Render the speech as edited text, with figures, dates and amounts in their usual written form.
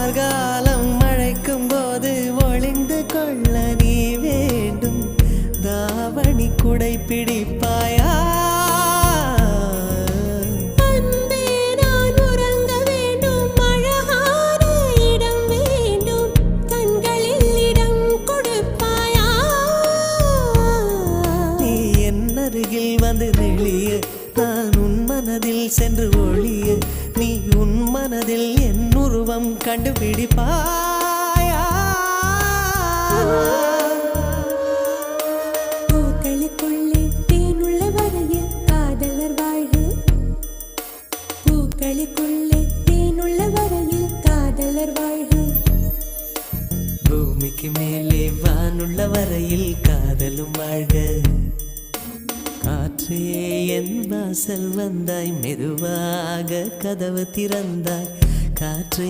கார்காலம் மழைக்கும் போது ஒளிந்து கொள்ள நீ வேண்டும். தாவணி குடை பிடிப்பாயா? வந்து நெளிய நான் உன் மனதில் சென்று ஒளிய நீ உன் மனதில் என் உருவம் கண்டுபிடிப்பாயா? பூக்களுக்குள்ளே தேனுள்ள வரையில் காதலர் வாழ்க. பூக்களுக்குள்ளே தேனுள்ள வரையில் காதலர் வாழ்க. பூமிக்கு மேலே வானுள்ள வரையில் காதலும் வாழ்க. காற்றே என் வாசல் வந்தாய், மெதுவாக கதவு திறந்தாய். காற்றே